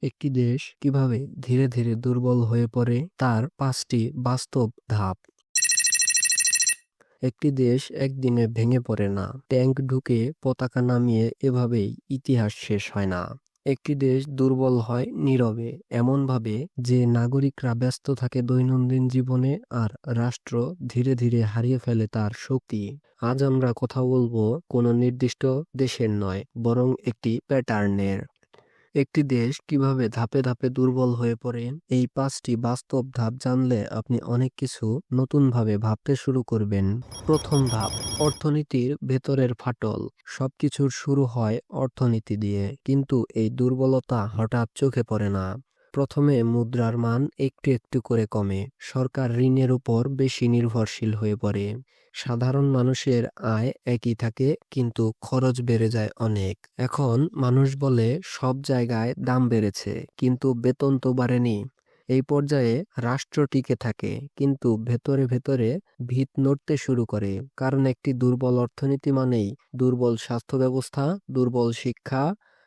একটি দেশ কিভাবে ধীরে ধীরে দুর্বল হয়ে পড়ে তার ৫টি বাস্তব ধাপ। একটি দেশ একদিনে ভেঙে পড়ে না। ট্যাঙ্ক ঢুকে পতাকা নামিয়ে এভাবেই ইতিহাস শেষ হয় না। একটি দেশ দুর্বল হয় নীরবে, এমনভাবে যে নাগরিকরা ব্যস্ত থাকে দৈনন্দিন জীবনে আর রাষ্ট্র ধীরে ধীরে হারিয়ে ফেলে তার শক্তি। আজ আমরা কথা বলবো কোনো নির্দিষ্ট দেশের নয়, বরং একটি প্যাটার্নের। একটি দেশ কিভাবে ধাপে ধাপে দুর্বল হয়ে পড়ে, এই ৫টি বাস্তব ধাপ জানলে আপনি অনেক কিছু নতুনভাবে ভাবতে শুরু করবেন। প্রথম ধাপ, অর্থনীতির ভেতরের ফাটল। সবকিছুর শুরু হয় অর্থনীতি দিয়ে, কিন্তু এই দুর্বলতা হঠাৎ চোখে পড়ে না। প্রথমে মুদ্রার মান একটু একটু করে কমে, সরকার ঋণের উপর বেশি নির্ভরশীল হয়ে পড়ে। সাধারণ মানুষের আয় একই থাকে, কিন্তু খরচ বেড়ে যায় অনেক। এখন মানুষ বলে সব জায়গায় দাম বেড়েছে, কিন্তু বেতন তো বাড়েনি। এই পর্যায়ে রাষ্ট্র টিকে থাকে, কিন্তু ভেতরে ভেতরে ভিত নড়তে শুরু করে। কারণ একটি দুর্বল অর্থনীতি মানেই দুর্বল স্বাস্থ্য ব্যবস্থা, দুর্বল শিক্ষা,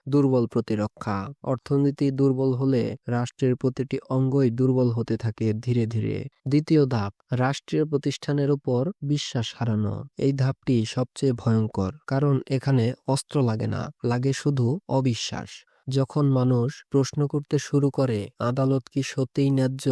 দুর্বল প্রতিরক্ষা। অর্থনীতি দুর্বল হলে রাষ্ট্রের প্রতিটি অঙ্গই দুর্বল হতে থাকে ধীরে ধীরে। দ্বিতীয় ধাপ, রাষ্ট্রীয় প্রতিষ্ঠানের উপর বিশ্বাস হারানো। এই ধাপটি সবচেয়ে ভয়ঙ্কর, কারণ এখানে অস্ত্র লাগে না, লাগে শুধু অবিশ্বাস। যখন মানুষ প্রশ্ন করতে শুরু করে, আদালত কি সত্যিই ন্যায্য,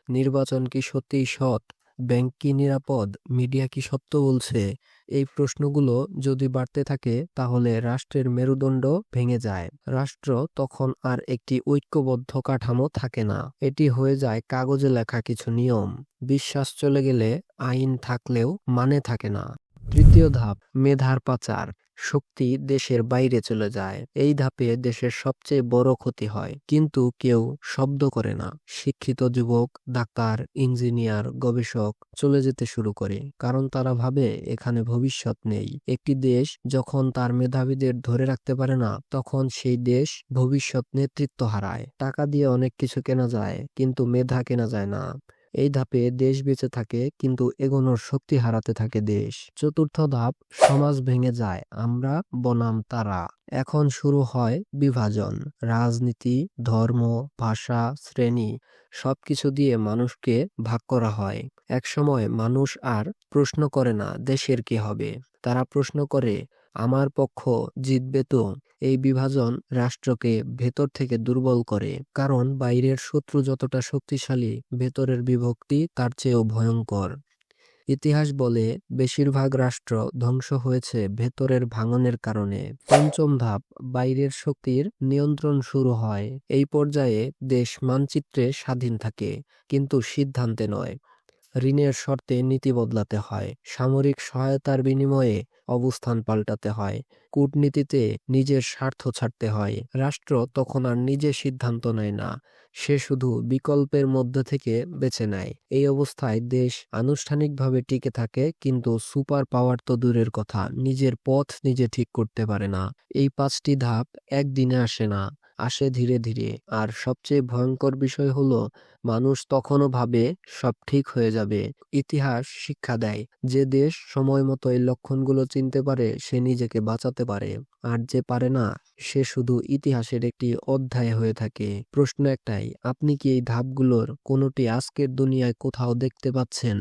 নির্বাচন কি সত্যিই সৎ, ব্যাংক কি নিরাপদ, মিডিয়া কি সত্য বলছে, এই প্রশ্নগুলো যদি বাড়তে থাকে, তাহলে রাষ্ট্রের মেরুদণ্ড ভেঙে যায়। রাষ্ট্র তখন আর একটি ঐক্যবদ্ধ কাঠামো থাকে না, এটি হয়ে যায় কাগজে লেখা কিছু নিয়ম। বিশ্বাস চলে গেলে আইন থাকলেও মানে থাকে না। তৃতীয় ধাপ, মেধার পাচার। শক্তি দেশের বাইরে চলে যায়। এই ধাপে দেশের সবচেয়ে বড় ক্ষতি হয়, কিন্তু কেউ শব্দ করে না। শিক্ষিত যুবক, ডাক্তার, ইঞ্জিনিয়ার, গবেষক চলে যেতে শুরু করে, কারণ তারা ভাবে এখানে ভবিষ্যৎ নেই। একটি দেশ যখন তার মেধাবীদের ধরে রাখতে পারে না, তখন সেই দেশ ভবিষ্যৎ নেতৃত্ব হারায়। টাকা দিয়ে অনেক কিছু কেনা যায়, কিন্তু মেধা কেনা যায় না। এই ধাপে দেশ বেঁচে থাকে, কিন্তু এগোনোর শক্তি হারাতে থাকে দেশ। চতুর্থ ধাপ, সমাজ ভেঙে যায়, আমরা বনাম তারা। এখন শুরু হয় বিভাজন। রাজনীতি, ধর্ম, ভাষা, শ্রেণী সবকিছু দিয়ে মানুষকে ভাগ করা হয়। একসময় মানুষ আর প্রশ্ন করে না দেশের কি হবে, তারা প্রশ্ন করে আমার পক্ষ জিতবে তো। এই বিভাজন রাষ্ট্রকে ভেতর থেকে দুর্বল করে, কারণ বাইরের শত্রু যতটা শক্তিশালী, ভেতরের বিভক্তি তার চেয়েও ভয়ঙ্কর। ইতিহাস বলে বেশিরভাগ রাষ্ট্র ধ্বংস হয়েছে ভেতরের ভাঙনের কারণে। পঞ্চম ধাপ, বাইরের শক্তির নিয়ন্ত্রণ শুরু হয়। এই পর্যায়ে দেশ মানচিত্রে স্বাধীন থাকে, কিন্তু সিদ্ধান্তে নয়। ঋণের শর্তে নীতি বদলাতে হয়, সামরিক সহায়তার বিনিময়ে অবস্থান পাল্টাতে হয়, কূটনীতিতে নিজের স্বার্থ ছাড়তে হয়। রাষ্ট্র তখন আর নিজে সিদ্ধান্ত নেয় না, সে শুধু বিকল্পের মধ্যে থেকে বেছে নেয়। এই অবস্থায় দেশ আনুষ্ঠানিকভাবে টিকে থাকে, কিন্তু সুপার পাওয়ার তো দূরের কথা, নিজের পথ নিজে ঠিক করতে পারে না। এই ৫টি ধাপ একদিনে আসে না, আসে ধীরে ধীরে। আর সবচেয়ে ভয়ঙ্কর বিষয় হলো, মানুষ তখনও ভাবে সব ঠিক হয়ে যাবে। ইতিহাস শিক্ষা দেয়, যে দেশ সময় মতো এই লক্ষণগুলো চিনতে পারে, সে নিজেকে বাঁচাতে পারে। আর যে পারে না, সে শুধু ইতিহাসের একটি অধ্যায় হয়ে থাকে। প্রশ্ন একটাই, আপনি কি এই ধাপগুলোর কোনোটি আজকের দুনিয়ায় কোথাও দেখতে পাচ্ছেন?